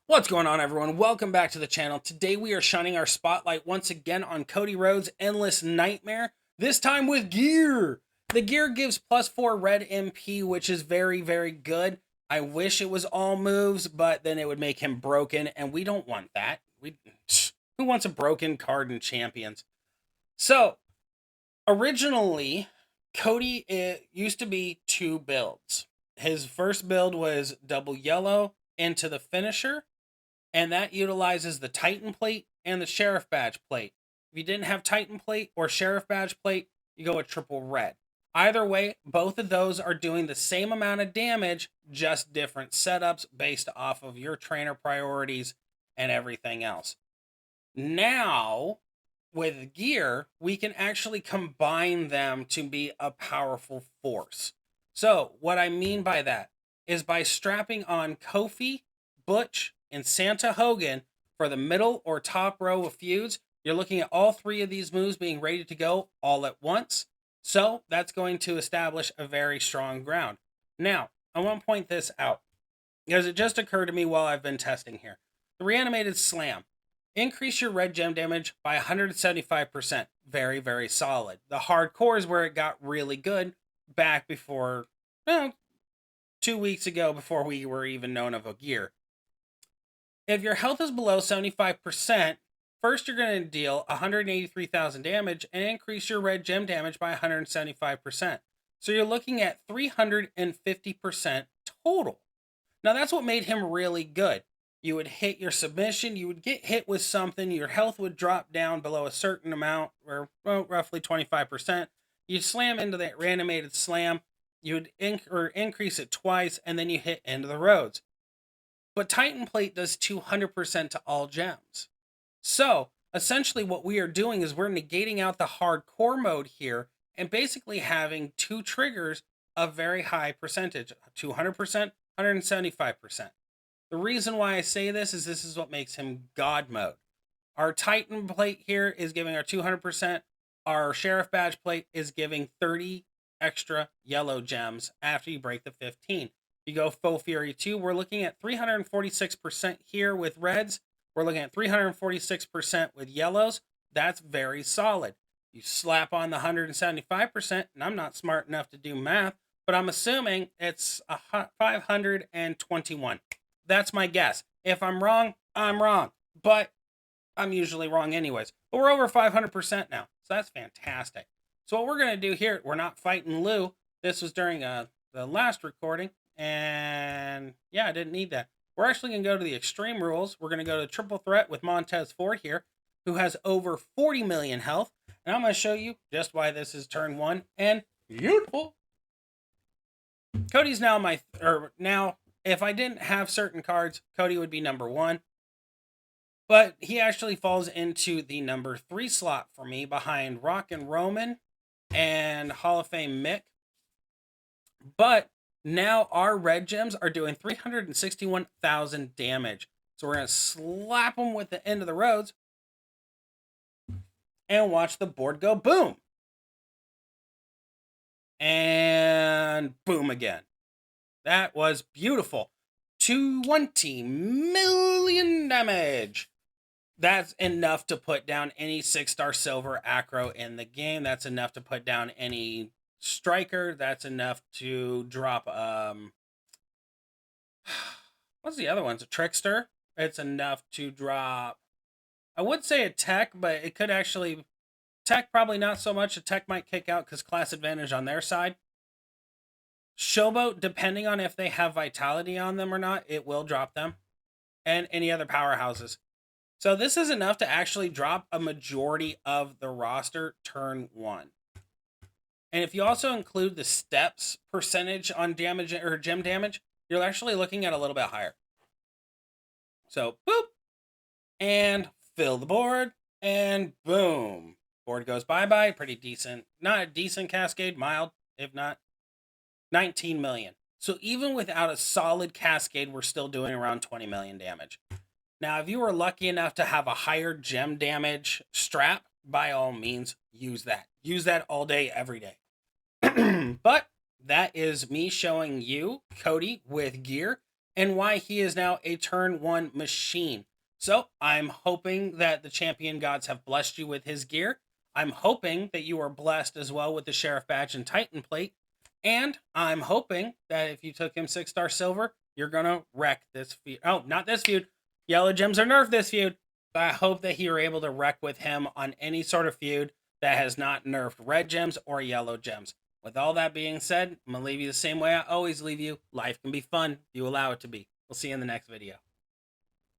What's going on, everyone? Welcome back to the channel. Today we are shining our spotlight once again on Cody Rhodes' Endless Nightmare, this time with gear. The gear gives +4 red MP, which is very, very good. I wish it was all moves, but then it would make him broken, and we don't want that. Who wants a broken card in Champions? So, originally, Cody used to be two builds. His first build was double yellow into the finisher, and that utilizes the Titan plate and the Sheriff badge plate. If you didn't have Titan plate or Sheriff badge plate, you go with triple red. Either way, both of those are doing the same amount of damage, just different setups based off of your trainer priorities and everything else. Now, with gear, we can actually combine them to be a powerful force. So, what I mean by that is by strapping on Kofi, Butch, and Santa Hogan for the middle or top row of feuds, you're looking at all three of these moves being ready to go all at once. So that's going to establish a very strong ground. Now, I want to point this out because it just occurred to me while I've been testing here. The reanimated slam. Increase your red gem damage by 175%. Very, very solid. The hardcore is where it got really good back before, 2 weeks ago, before we were even known of a gear. If your health is below 75%, first you're going to deal 183,000 damage and increase your red gem damage by 175%. So you're looking at 350% total. Now that's what made him really good. You would hit your submission, you would get hit with something, your health would drop down below a certain amount, or roughly 25%. You'd slam into that reanimated slam, you would increase it twice, and then you hit into the roads. But Titan Plate does 200% to all gems. So, essentially what we are doing is we're negating out the hardcore mode here and basically having two triggers of very high percentage, 200%, 175%. The reason why I say this is what makes him God mode. Our Titan Plate here is giving our 200%. Our Sheriff Badge Plate is giving 30 extra yellow gems after you break the 15. You go Full Fury 2, we're looking at 346% here with reds. We're looking at 346% with yellows. That's very solid. You slap on the 175%, and I'm not smart enough to do math, but I'm assuming it's 521. That's my guess. If I'm wrong, I'm wrong. But I'm usually wrong anyways. But we're over 500% now, so that's fantastic. So what we're going to do here, we're not fighting Lou. This was during the last recording. And yeah, I didn't need that. We're actually going to go to the extreme rules. We're going to go to triple threat with Montez Ford here, who has over 40 million health. And I'm going to show you just why this is turn 1 and beautiful. Cody's now now, if I didn't have certain cards, Cody would be number 1. But he actually falls into the number 3 slot for me behind Rock and Roman and Hall of Fame Mick. But now our red gems are doing 361,000 damage. So we're going to slap them with the end of the roads and watch the board go boom. And boom again. That was beautiful. 20 million damage. That's enough to put down any 6-star silver acro in the game. That's enough to put down any striker. That's enough to drop what's the other one's a trickster. It's enough to drop, I would say a tech, but it could actually tech, probably not so much. A tech might kick out because class advantage on their side. Showboat, depending on if they have vitality on them or not, it will drop them, and any other powerhouses. So this is enough to actually drop a majority of the roster turn 1. And if you also include the steps percentage on damage or gem damage, you're actually looking at a little bit higher. So, boop, and fill the board, and boom. Board goes bye-bye. Pretty decent. Not a decent cascade, mild, if not. 19 million. So even without a solid cascade, we're still doing around 20 million damage. Now, if you were lucky enough to have a higher gem damage strap, by all means, use that. Use that all day, every day. But that is me showing you Cody with gear. and why he is now a turn 1 machine. So I'm hoping that the champion gods have blessed you with his gear. I'm hoping that you are blessed as well with the Sheriff Badge and Titan Plate. And I'm hoping that if you took him 6-star silver, you're going to wreck this feud. Oh, not this feud. Yellow gems are nerfed this feud. But I hope that you're able to wreck with him on any sort of feud that has not nerfed red gems or yellow gems. With all that being said, I'm going to leave you the same way I always leave you. Life can be fun if you allow it to be. We'll see you in the next video.